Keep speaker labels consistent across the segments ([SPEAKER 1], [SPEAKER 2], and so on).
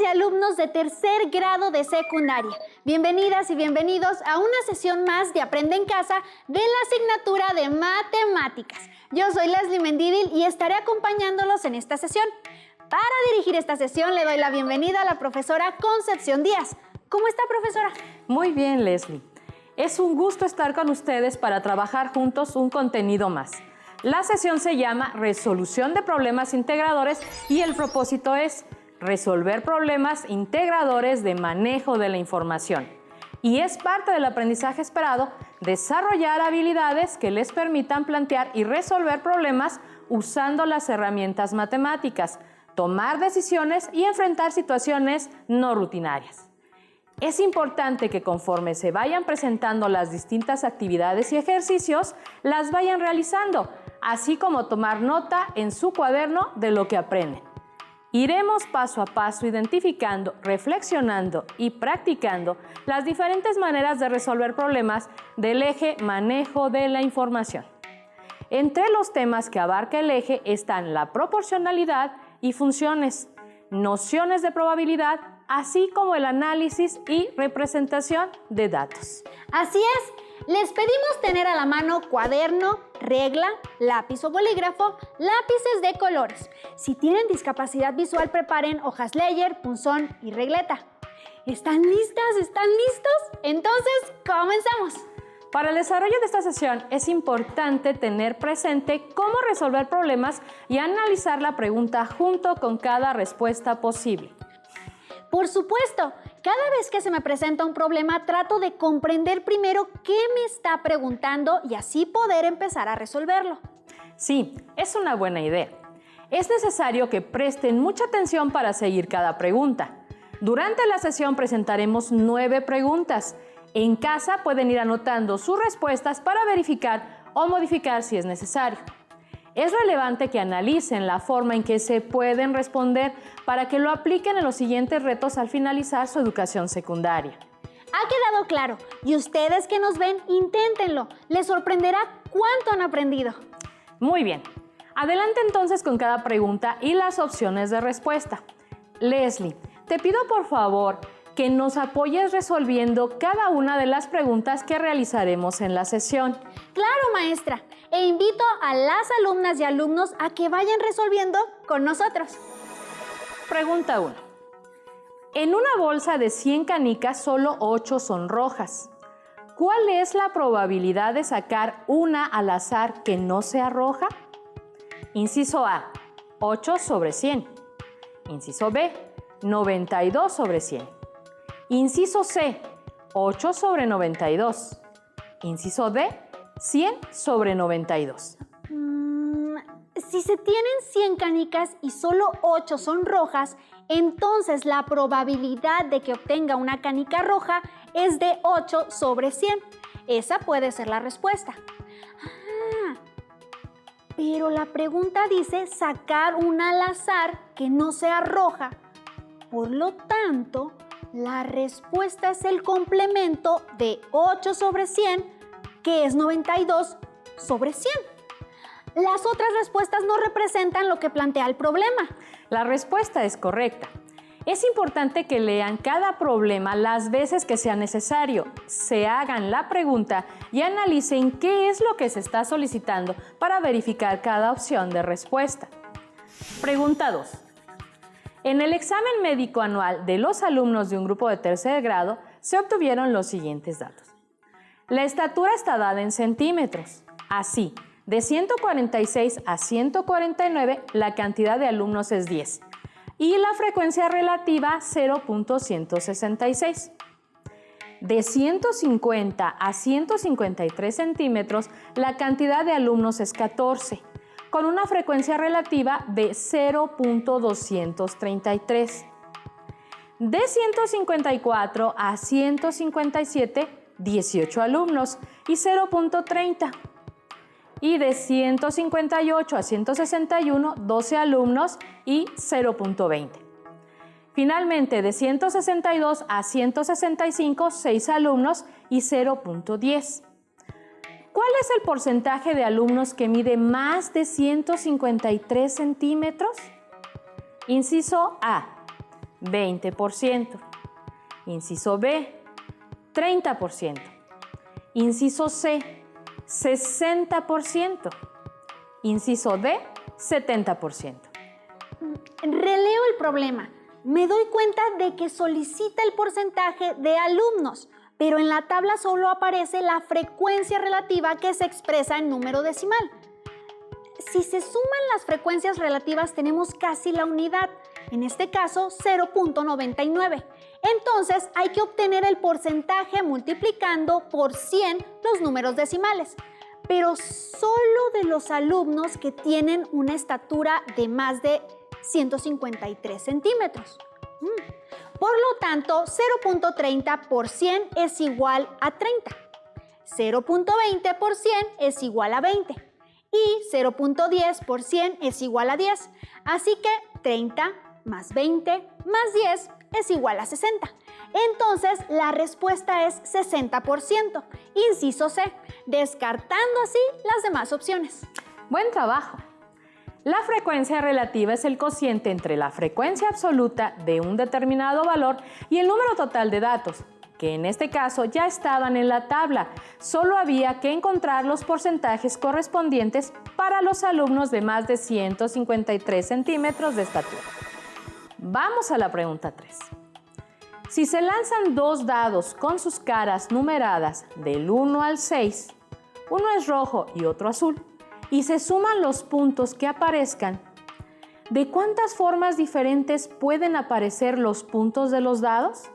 [SPEAKER 1] y alumnos de tercer grado de secundaria. Bienvenidas y bienvenidos a una sesión más de Aprende en Casa de la asignatura de Matemáticas. Yo soy Leslie Mendívil y estaré acompañándolos en esta sesión. Para dirigir esta sesión le doy la bienvenida a la profesora Concepción Díaz. ¿Cómo está, profesora?
[SPEAKER 2] Muy bien, Leslie. Es un gusto estar con ustedes para trabajar juntos un contenido más. La sesión se llama Resolución de Problemas Integradores y el propósito es resolver problemas integradores de manejo de la información. Y es parte del aprendizaje esperado desarrollar habilidades que les permitan plantear y resolver problemas usando las herramientas matemáticas, tomar decisiones y enfrentar situaciones no rutinarias. Es importante que conforme se vayan presentando las distintas actividades y ejercicios, las vayan realizando, así como tomar nota en su cuaderno de lo que aprenden. Iremos paso a paso identificando, reflexionando y practicando las diferentes maneras de resolver problemas del eje manejo de la información. Entre los temas que abarca el eje están la proporcionalidad y funciones, nociones de probabilidad, así como el análisis y representación de datos.
[SPEAKER 1] Así es. Les pedimos tener a la mano cuaderno, regla, lápiz o bolígrafo, lápices de colores. Si tienen discapacidad visual, preparen hojas Leyer, punzón y regleta. ¿Están listas? ¿Están listos? Entonces, comenzamos.
[SPEAKER 2] Para el desarrollo de esta sesión es importante tener presente cómo resolver problemas y analizar la pregunta junto con cada respuesta posible.
[SPEAKER 1] Por supuesto, cada vez que se me presenta un problema trato de comprender primero qué me está preguntando y así poder empezar a resolverlo.
[SPEAKER 2] Sí, es una buena idea. Es necesario que presten mucha atención para seguir cada pregunta. Durante la sesión presentaremos 9 preguntas. En casa pueden ir anotando sus respuestas para verificar o modificar si es necesario. Es relevante que analicen la forma en que se pueden responder para que lo apliquen en los siguientes retos al finalizar su educación secundaria.
[SPEAKER 1] Ha quedado claro, y ustedes que nos ven, inténtenlo. Les sorprenderá cuánto han aprendido.
[SPEAKER 2] Muy bien. Adelante entonces con cada pregunta y las opciones de respuesta. Leslie, te pido por favor que nos apoyes resolviendo cada una de las preguntas que realizaremos en la sesión.
[SPEAKER 1] Claro, maestra. E invito a las alumnas y alumnos a que vayan resolviendo con nosotros.
[SPEAKER 2] Pregunta 1. En una bolsa de 100 canicas, solo 8 son rojas. ¿Cuál es la probabilidad de sacar una al azar que no sea roja? Inciso A, 8 sobre 100. Inciso B, 92 sobre 100. Inciso C, 8 sobre 92. Inciso D, 100 sobre 92.
[SPEAKER 1] Si se tienen 100 canicas y solo 8 son rojas, entonces la probabilidad de que obtenga una canica roja es de 8 sobre 100. Esa puede ser la respuesta. Pero la pregunta dice sacar una al azar que no sea roja. Por lo tanto, la respuesta es el complemento de 8 sobre 100, que es 92 sobre 100. Las otras respuestas no representan lo que plantea el problema.
[SPEAKER 2] La respuesta es correcta. Es importante que lean cada problema las veces que sea necesario, se hagan la pregunta y analicen qué es lo que se está solicitando para verificar cada opción de respuesta. Pregunta 2. En el examen médico anual de los alumnos de un grupo de tercer grado se obtuvieron los siguientes datos. La estatura está dada en centímetros. Así, de 146 a 149, la cantidad de alumnos es 10. Y la frecuencia relativa, 0.166. De 150 a 153 centímetros, la cantidad de alumnos es 14, con una frecuencia relativa de 0.233. De 154 a 157, 18 alumnos y 0.30. Y de 158 a 161, 12 alumnos y 0.20. Finalmente, de 162 a 165, 6 alumnos y 0.10. ¿Cuál es el porcentaje de alumnos que mide más de 153 centímetros? Inciso A, 20%. Inciso B, 30%. Inciso C, 60%. Inciso D, 70%.
[SPEAKER 1] Releo el problema. Me doy cuenta de que solicita el porcentaje de alumnos, pero en la tabla solo aparece la frecuencia relativa que se expresa en número decimal. Si se suman las frecuencias relativas tenemos casi la unidad, en este caso 0.99. Entonces hay que obtener el porcentaje multiplicando por 100 los números decimales, pero solo de los alumnos que tienen una estatura de más de 153 centímetros. Por lo tanto, 0.30 por 100 es igual a 30. 0.20 por 100 es igual a 20. Y 0.10 por 100 es igual a 10. Así que 30 más 20 más 10 es igual a 60. Entonces, la respuesta es 60%. Inciso C, descartando así las demás opciones.
[SPEAKER 2] Buen trabajo. La frecuencia relativa es el cociente entre la frecuencia absoluta de un determinado valor y el número total de datos, que en este caso ya estaban en la tabla. Solo había que encontrar los porcentajes correspondientes para los alumnos de más de 153 centímetros de estatura. Vamos a la pregunta 3. Si se lanzan dos dados con sus caras numeradas del 1 al 6, uno es rojo y otro azul, y se suman los puntos que aparezcan, ¿de cuántas formas diferentes pueden aparecer los puntos de los dados?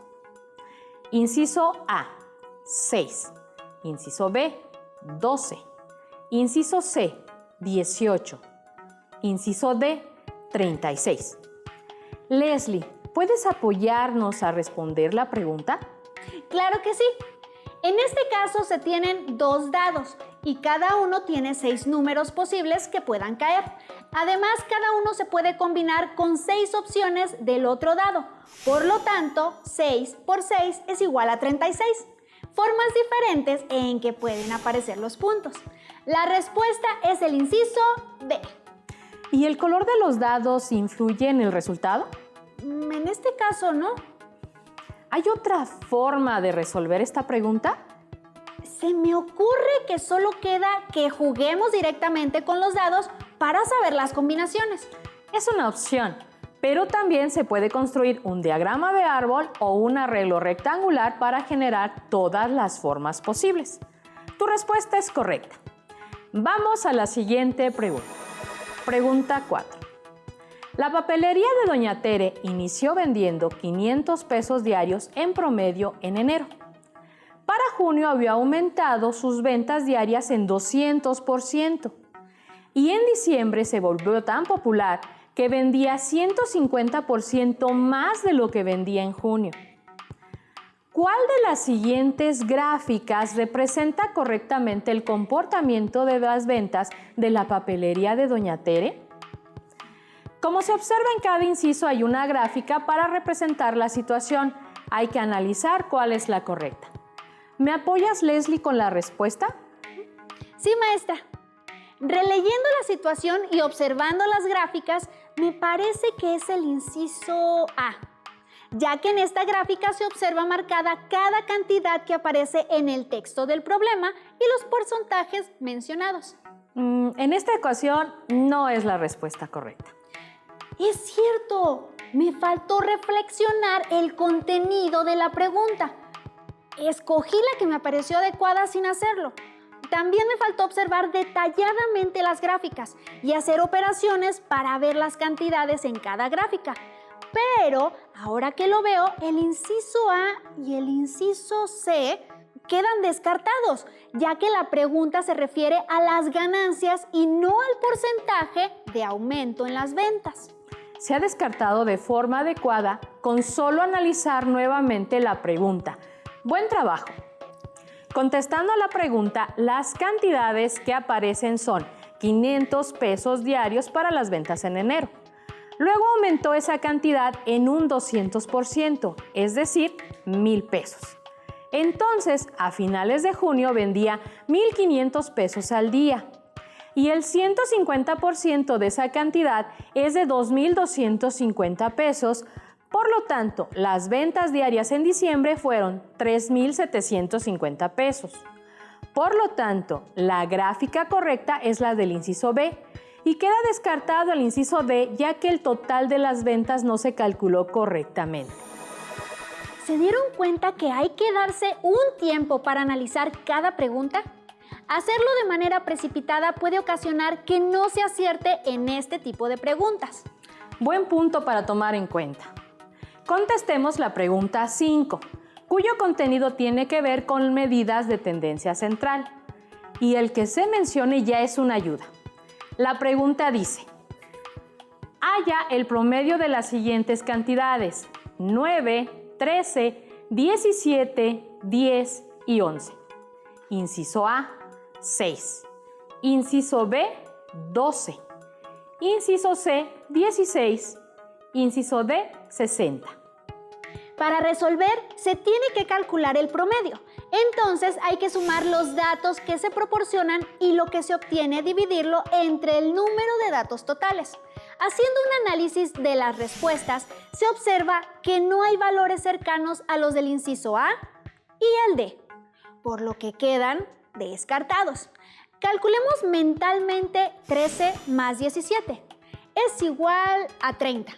[SPEAKER 2] Inciso A, 6. Inciso B, 12. Inciso C, 18. Inciso D, 36. Leslie, ¿puedes apoyarnos a responder la pregunta?
[SPEAKER 1] Claro que sí. En este caso se tienen dos dados y cada uno tiene 6 números posibles que puedan caer. Además, cada uno se puede combinar con 6 opciones del otro dado. Por lo tanto, 6 por 6 es igual a 36. Formas diferentes en que pueden aparecer los puntos. La respuesta es el inciso D.
[SPEAKER 2] ¿Y el color de los dados influye en el resultado?
[SPEAKER 1] En este caso, no.
[SPEAKER 2] ¿Hay otra forma de resolver esta pregunta?
[SPEAKER 1] Se me ocurre que solo queda que juguemos directamente con los dados para saber las combinaciones.
[SPEAKER 2] Es una opción, pero también se puede construir un diagrama de árbol o un arreglo rectangular para generar todas las formas posibles. Tu respuesta es correcta. Vamos a la siguiente pregunta. Pregunta 4. La papelería de Doña Tere inició vendiendo 500 pesos diarios en promedio en enero. Para junio había aumentado sus ventas diarias en 200% y en diciembre se volvió tan popular que vendía 150% más de lo que vendía en junio. ¿Cuál de las siguientes gráficas representa correctamente el comportamiento de las ventas de la papelería de Doña Tere? Como se observa en cada inciso hay una gráfica para representar la situación. Hay que analizar cuál es la correcta. ¿Me apoyas, Leslie, con la respuesta?
[SPEAKER 1] Sí, maestra. Releyendo la situación y observando las gráficas, me parece que es el inciso A, ya que en esta gráfica se observa marcada cada cantidad que aparece en el texto del problema y los porcentajes mencionados.
[SPEAKER 2] En esta ocasión no es la respuesta correcta.
[SPEAKER 1] Es cierto, me faltó reflexionar el contenido de la pregunta. Escogí la que me pareció adecuada sin hacerlo. También me faltó observar detalladamente las gráficas y hacer operaciones para ver las cantidades en cada gráfica. Pero, ahora que lo veo, el inciso A y el inciso C quedan descartados, ya que la pregunta se refiere a las ganancias y no al porcentaje de aumento en las ventas.
[SPEAKER 2] Se ha descartado de forma adecuada con solo analizar nuevamente la pregunta. Buen trabajo. Contestando a la pregunta, las cantidades que aparecen son 500 pesos diarios para las ventas en enero. Luego aumentó esa cantidad en un 200%, es decir, 1,000 pesos. Entonces, a finales de junio vendía 1,500 pesos al día. Y el 150% de esa cantidad es de 2,250 pesos Por lo tanto, las ventas diarias en diciembre fueron 3,750 pesos. Por lo tanto, la gráfica correcta es la del inciso B y queda descartado el inciso D ya que el total de las ventas no se calculó correctamente.
[SPEAKER 1] ¿Se dieron cuenta que hay que darse un tiempo para analizar cada pregunta? Hacerlo de manera precipitada puede ocasionar que no se acierte en este tipo de preguntas.
[SPEAKER 2] Buen punto para tomar en cuenta. Contestemos la pregunta 5, cuyo contenido tiene que ver con medidas de tendencia central. Y el que se mencione ya es una ayuda. La pregunta dice: halla el promedio de las siguientes cantidades: 9, 13, 17, 10 y 11. Inciso A, 6. Inciso B, 12. Inciso C, 16. Inciso D, 60.
[SPEAKER 1] Para resolver, se tiene que calcular el promedio. Entonces hay que sumar los datos que se proporcionan y lo que se obtiene dividirlo entre el número de datos totales. Haciendo un análisis de las respuestas, se observa que no hay valores cercanos a los del inciso A y el D, por lo que quedan descartados. Calculemos mentalmente 13 más 17. Es igual a 30,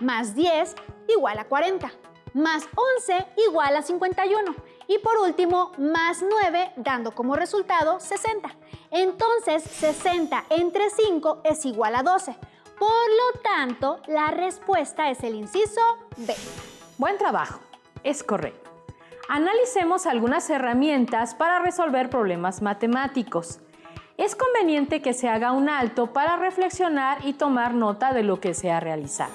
[SPEAKER 1] más 10 igual a 40, más 11 igual a 51 y por último más 9 dando como resultado 60. Entonces 60 entre 5 es igual a 12. Por lo tanto, la respuesta es el inciso B.
[SPEAKER 2] Buen trabajo, es correcto. Analicemos algunas herramientas para resolver problemas matemáticos. Es conveniente que se haga un alto para reflexionar y tomar nota de lo que se ha realizado.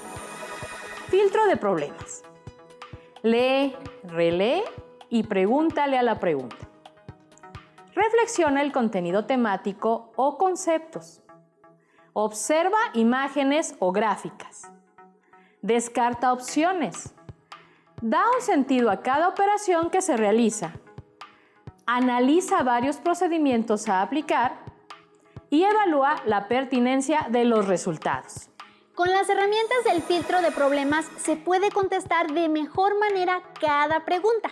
[SPEAKER 2] Filtro de problemas. Lee, relee y pregúntale a la pregunta. Reflexiona el contenido temático o conceptos. Observa imágenes o gráficas. Descarta opciones. Da un sentido a cada operación que se realiza. Analiza varios procedimientos a aplicar y evalúa la pertinencia de los resultados.
[SPEAKER 1] Con las herramientas del filtro de problemas se puede contestar de mejor manera cada pregunta.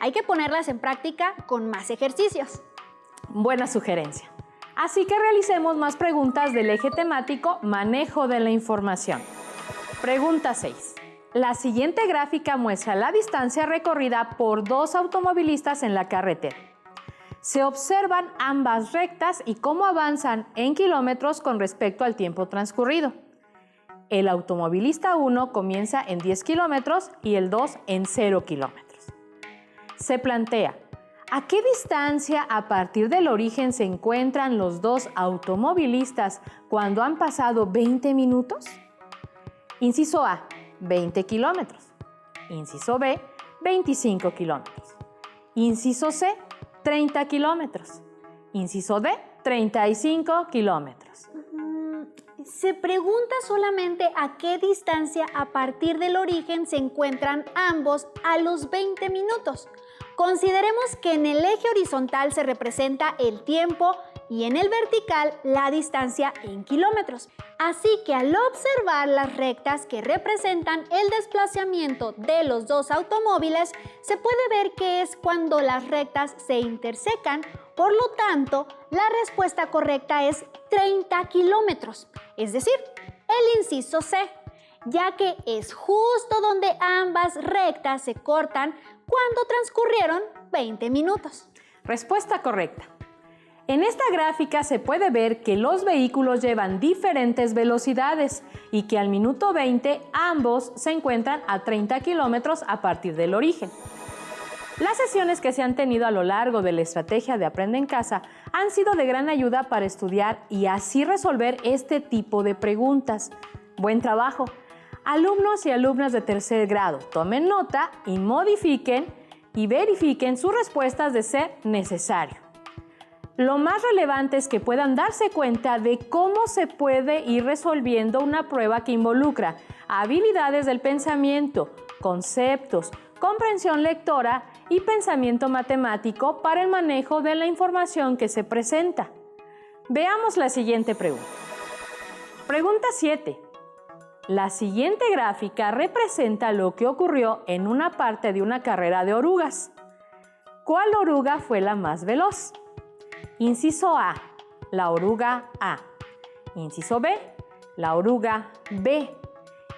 [SPEAKER 1] Hay que ponerlas en práctica con más ejercicios.
[SPEAKER 2] Buena sugerencia. Así que realicemos más preguntas del eje temático manejo de la información. Pregunta 6. La siguiente gráfica muestra la distancia recorrida por dos automovilistas en la carretera. Se observan ambas rectas y cómo avanzan en kilómetros con respecto al tiempo transcurrido. El automovilista 1 comienza en 10 kilómetros y el 2 en 0 kilómetros. Se plantea, ¿a qué distancia a partir del origen se encuentran los dos automovilistas cuando han pasado 20 minutos? Inciso A, 20 kilómetros. Inciso B, 25 kilómetros. Inciso C, 30 kilómetros. Inciso D, 35 kilómetros.
[SPEAKER 1] Se pregunta solamente a qué distancia a partir del origen se encuentran ambos a los 20 minutos. Consideremos que en el eje horizontal se representa el tiempo y en el vertical la distancia en kilómetros. Así que al observar las rectas que representan el desplazamiento de los dos automóviles, se puede ver que es cuando las rectas se intersecan. Por lo tanto, la respuesta correcta es 30 kilómetros, es decir, el inciso C, ya que es justo donde ambas rectas se cortan cuando transcurrieron 20 minutos.
[SPEAKER 2] Respuesta correcta. En esta gráfica se puede ver que los vehículos llevan diferentes velocidades y que al minuto 20 ambos se encuentran a 30 kilómetros a partir del origen. Las sesiones que se han tenido a lo largo de la estrategia de Aprende en Casa han sido de gran ayuda para estudiar y así resolver este tipo de preguntas. Buen trabajo. Alumnos y alumnas de tercer grado, tomen nota y modifiquen y verifiquen sus respuestas de ser necesario. Lo más relevante es que puedan darse cuenta de cómo se puede ir resolviendo una prueba que involucra habilidades del pensamiento, conceptos, comprensión lectora y pensamiento matemático para el manejo de la información que se presenta. Veamos la siguiente pregunta. Pregunta 7. La siguiente gráfica representa lo que ocurrió en una parte de una carrera de orugas. ¿Cuál oruga fue la más veloz? Inciso A, la oruga A. Inciso B, la oruga B.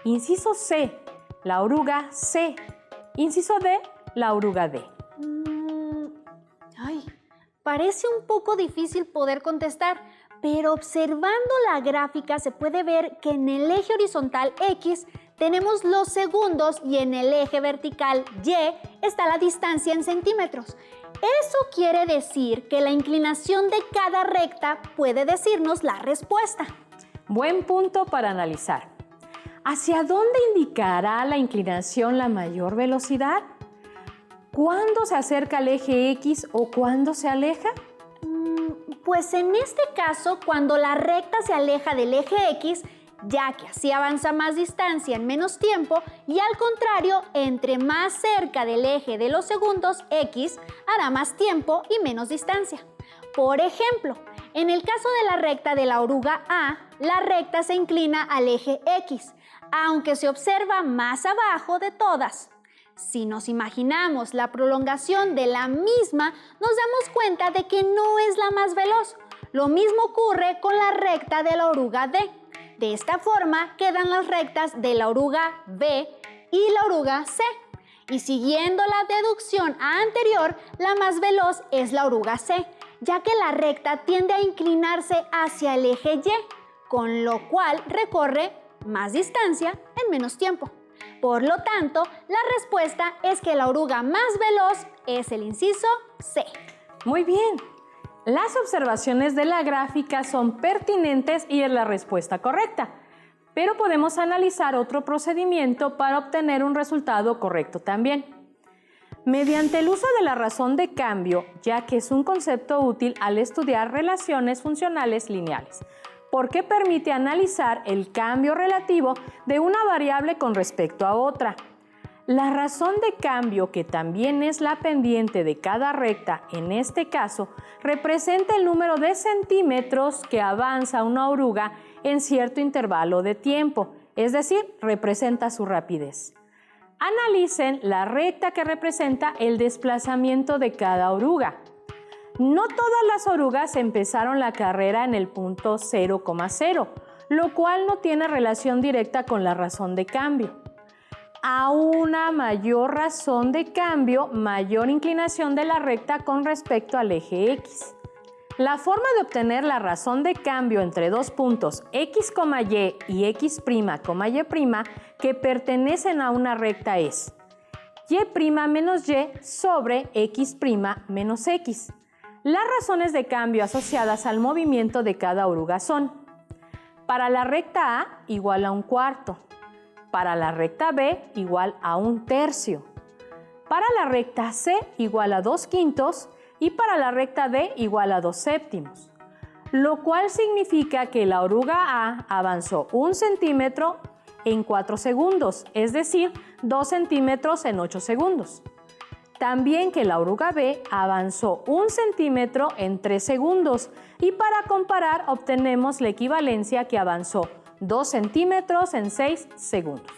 [SPEAKER 2] Inciso C, la oruga C. Inciso D, la oruga D.
[SPEAKER 1] Parece un poco difícil poder contestar, pero observando la gráfica se puede ver que en el eje horizontal X tenemos los segundos y en el eje vertical Y está la distancia en centímetros. Eso quiere decir que la inclinación de cada recta puede decirnos la respuesta.
[SPEAKER 2] Buen punto para analizar. ¿Hacia dónde indicará la inclinación la mayor velocidad? ¿Cuándo se acerca al eje X o cuándo se aleja?
[SPEAKER 1] Pues en este caso, cuando la recta se aleja del eje X, ya que así avanza más distancia en menos tiempo, y al contrario, entre más cerca del eje de los segundos, X hará más tiempo y menos distancia. Por ejemplo, en el caso de la recta de la oruga A, la recta se inclina al eje X, aunque se observa más abajo de todas. Si nos imaginamos la prolongación de la misma, nos damos cuenta de que no es la más veloz. Lo mismo ocurre con la recta de la oruga D. De esta forma quedan las rectas de la oruga B y la oruga C. Y siguiendo la deducción anterior, la más veloz es la oruga C, ya que la recta tiende a inclinarse hacia el eje Y, con lo cual recorre más distancia en menos tiempo. Por lo tanto, la respuesta es que la oruga más veloz es el inciso C.
[SPEAKER 2] Muy bien. Las observaciones de la gráfica son pertinentes y es la respuesta correcta, pero podemos analizar otro procedimiento para obtener un resultado correcto también. Mediante el uso de la razón de cambio, ya que es un concepto útil al estudiar relaciones funcionales lineales, porque permite analizar el cambio relativo de una variable con respecto a otra. La razón de cambio, que también es la pendiente de cada recta, en este caso, representa el número de centímetros que avanza una oruga en cierto intervalo de tiempo, es decir, representa su rapidez. Analicen la recta que representa el desplazamiento de cada oruga. No todas las orugas empezaron la carrera en el punto 0,0, lo cual no tiene relación directa con la razón de cambio. A una mayor razón de cambio, mayor inclinación de la recta con respecto al eje X. La forma de obtener la razón de cambio entre dos puntos X, Y y X', Y' que pertenecen a una recta es Y' menos Y sobre X' menos X. Las razones de cambio asociadas al movimiento de cada oruga son: para la recta A igual a 1/4, para la recta B igual a 1/3, para la recta C igual a 2/5 y para la recta D igual a 2/7, lo cual significa que la oruga A avanzó 1 centímetro en 4 segundos, es decir, 2 centímetros en 8 segundos. También que la oruga B avanzó 1 centímetro en 3 segundos y para comparar obtenemos la equivalencia que avanzó 2 centímetros en 6 segundos.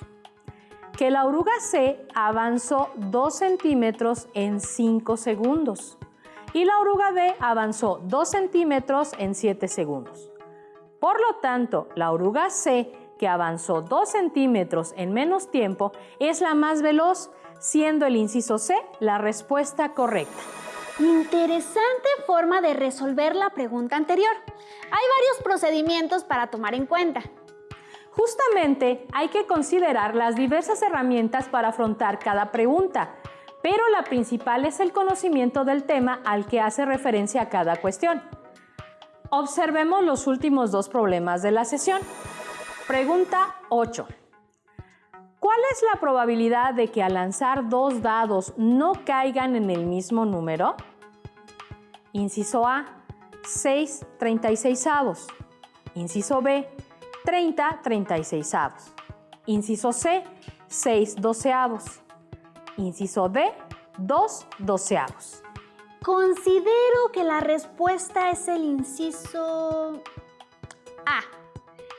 [SPEAKER 2] Que la oruga C avanzó 2 centímetros en 5 segundos y la oruga D avanzó 2 centímetros en 7 segundos. Por lo tanto, la oruga C, que avanzó 2 centímetros en menos tiempo, es la más veloz, siendo el inciso C la respuesta correcta.
[SPEAKER 1] Interesante forma de resolver la pregunta anterior. Hay varios procedimientos para tomar en cuenta.
[SPEAKER 2] Justamente hay que considerar las diversas herramientas para afrontar cada pregunta, pero la principal es el conocimiento del tema al que hace referencia cada cuestión. Observemos los últimos dos problemas de la sesión. Pregunta 8. ¿Cuál es la probabilidad de que al lanzar dos dados no caigan en el mismo número? Inciso A, 6 36avos. Inciso B, 30 36avos. Inciso C, 6 doceavos. Inciso D, 2 doceavos.
[SPEAKER 1] Considero que la respuesta es el inciso A.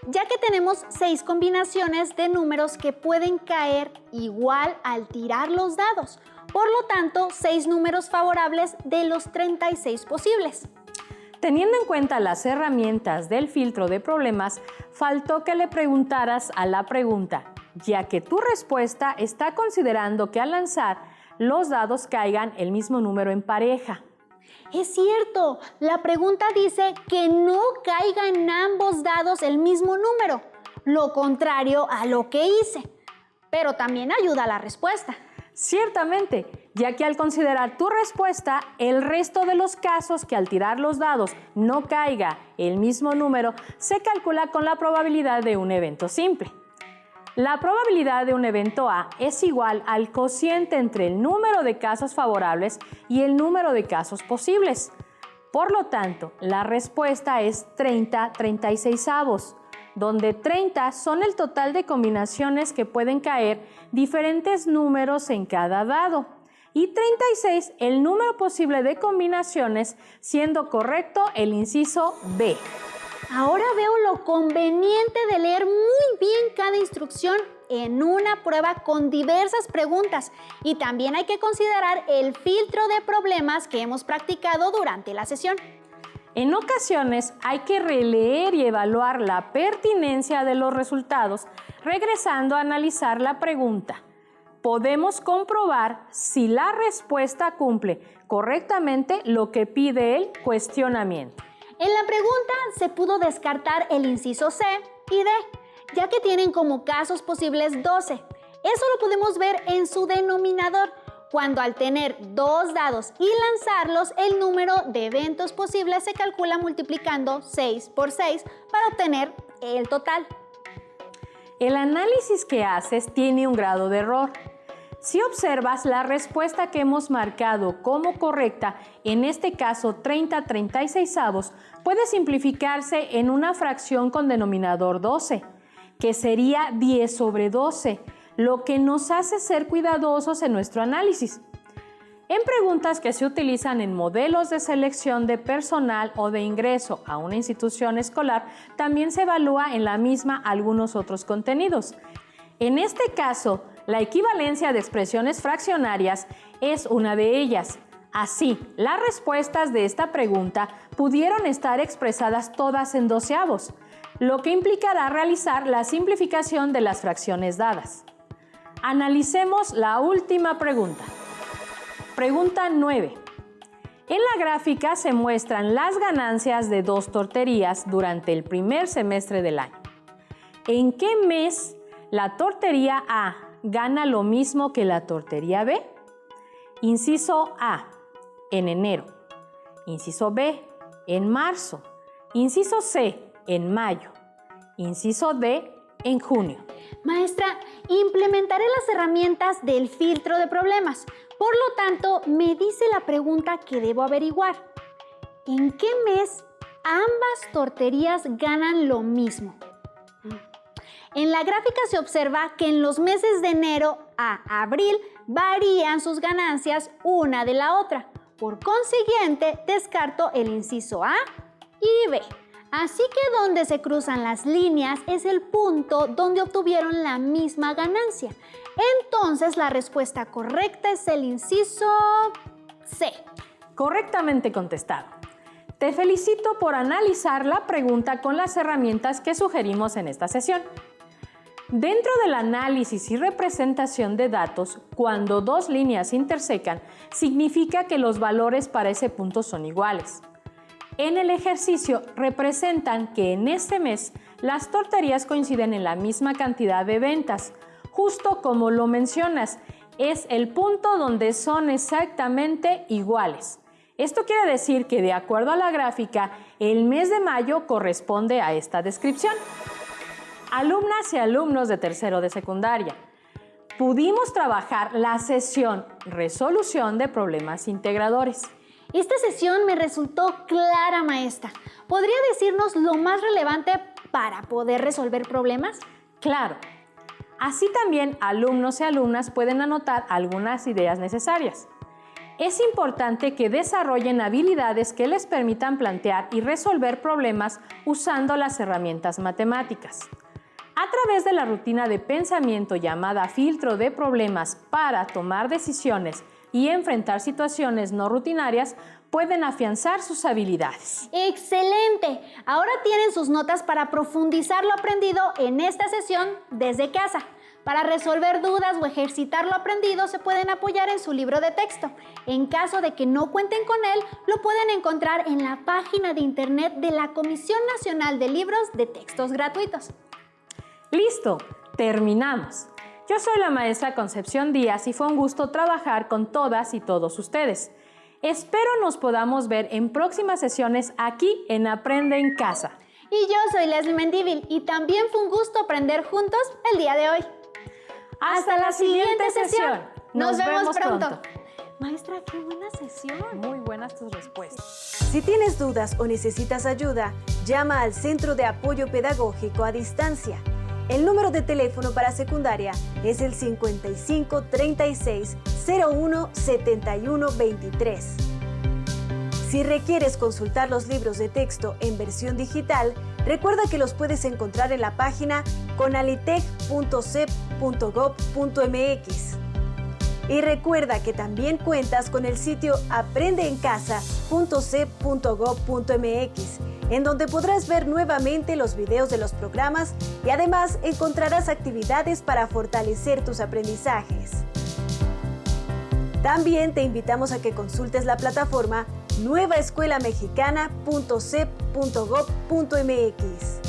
[SPEAKER 1] ya que tenemos 6 combinaciones de números que pueden caer igual al tirar los dados. Por lo tanto, 6 números favorables de los 36 posibles.
[SPEAKER 2] Teniendo en cuenta las herramientas del filtro de problemas, faltó que le preguntaras a la pregunta, ya que tu respuesta está considerando que al lanzar los dados caigan el mismo número en pareja.
[SPEAKER 1] Es cierto, la pregunta dice que no caiga en ambos dados el mismo número, lo contrario a lo que hice, pero también ayuda a la respuesta.
[SPEAKER 2] Ciertamente, ya que al considerar tu respuesta, el resto de los casos que al tirar los dados no caiga el mismo número, se calcula con la probabilidad de un evento simple. La probabilidad de un evento A es igual al cociente entre el número de casos favorables y el número de casos posibles. Por lo tanto, la respuesta es 30/36, donde 30 son el total de combinaciones que pueden caer diferentes números en cada dado y 36 el número posible de combinaciones, siendo correcto el inciso B.
[SPEAKER 1] Ahora veo lo conveniente de leer muy bien cada instrucción en una prueba con diversas preguntas, y también hay que considerar el filtro de problemas que hemos practicado durante la sesión.
[SPEAKER 2] En ocasiones hay que releer y evaluar la pertinencia de los resultados, regresando a analizar la pregunta. Podemos comprobar si la respuesta cumple correctamente lo que pide el cuestionamiento.
[SPEAKER 1] En la pregunta se pudo descartar el inciso C y D, ya que tienen como casos posibles 12. Eso lo podemos ver en su denominador, cuando al tener 2 dados y lanzarlos, el número de eventos posibles se calcula multiplicando 6 por 6 para obtener el total.
[SPEAKER 2] El análisis que haces tiene un grado de error. Si observas la respuesta que hemos marcado como correcta, en este caso 30/36, puede simplificarse en una fracción con denominador 12, que sería 10/12, lo que nos hace ser cuidadosos en nuestro análisis. En preguntas que se utilizan en modelos de selección de personal o de ingreso a una institución escolar, también se evalúa en la misma algunos otros contenidos. En este caso, la equivalencia de expresiones fraccionarias es una de ellas. Así, las respuestas de esta pregunta pudieron estar expresadas todas en doceavos, lo que implicará realizar la simplificación de las fracciones dadas. Analicemos la última pregunta. Pregunta 9. En la gráfica se muestran las ganancias de 2 torterías durante el primer semestre del año. ¿En qué mes la tortería A gana lo mismo que la tortería B? Inciso A, en enero. Inciso B, en marzo. Inciso C, en mayo. Inciso D, en junio.
[SPEAKER 1] Maestra, implementaré las herramientas del filtro de problemas. Por lo tanto, me dice la pregunta que debo averiguar. ¿En qué mes ambas torterías ganan lo mismo? En la gráfica se observa que en los meses de enero a abril varían sus ganancias una de la otra. Por consiguiente, descarto el inciso A y B. Así que donde se cruzan las líneas es el punto donde obtuvieron la misma ganancia. Entonces, la respuesta correcta es el inciso C.
[SPEAKER 2] Correctamente contestado. Te felicito por analizar la pregunta con las herramientas que sugerimos en esta sesión. Dentro del análisis y representación de datos, cuando 2 líneas intersecan, significa que los valores para ese punto son iguales. En el ejercicio representan que en este mes las torterías coinciden en la misma cantidad de ventas. Justo como lo mencionas, es el punto donde son exactamente iguales. Esto quiere decir que, de acuerdo a la gráfica, el mes de mayo corresponde a esta descripción. Alumnas y alumnos de tercero de secundaria, pudimos trabajar la sesión Resolución de Problemas Integradores.
[SPEAKER 1] Esta sesión me resultó clara, maestra. ¿Podría decirnos lo más relevante para poder resolver problemas?
[SPEAKER 2] Claro. Así también alumnos y alumnas pueden anotar algunas ideas necesarias. Es importante que desarrollen habilidades que les permitan plantear y resolver problemas usando las herramientas matemáticas. A través de la rutina de pensamiento llamada filtro de problemas para tomar decisiones y enfrentar situaciones no rutinarias, pueden afianzar sus habilidades.
[SPEAKER 1] ¡Excelente! Ahora tienen sus notas para profundizar lo aprendido en esta sesión desde casa. Para resolver dudas o ejercitar lo aprendido, se pueden apoyar en su libro de texto. En caso de que no cuenten con él, lo pueden encontrar en la página de internet de la Comisión Nacional de Libros de Textos Gratuitos.
[SPEAKER 2] ¡Listo! ¡Terminamos! Yo soy la maestra Concepción Díaz y fue un gusto trabajar con todas y todos ustedes. Espero nos podamos ver en próximas sesiones aquí en Aprende en Casa.
[SPEAKER 1] Y yo soy Leslie Mendívil y también fue un gusto aprender juntos el día de hoy.
[SPEAKER 2] Hasta la siguiente sesión.
[SPEAKER 1] Nos vemos pronto. Maestra, qué buena sesión.
[SPEAKER 2] Muy buenas tus respuestas.
[SPEAKER 3] Si tienes dudas o necesitas ayuda, llama al Centro de Apoyo Pedagógico a Distancia. El número de teléfono para secundaria es el 55 36 01 71 23. Si requieres consultar los libros de texto en versión digital, recuerda que los puedes encontrar en la página conalitec.cep.gov.mx. Y recuerda que también cuentas con el sitio aprendeencasa.cep.gov.mx, en donde podrás ver nuevamente los videos de los programas y además encontrarás actividades para fortalecer tus aprendizajes. También te invitamos a que consultes la plataforma nuevaescuelamexicana.cep.gov.mx.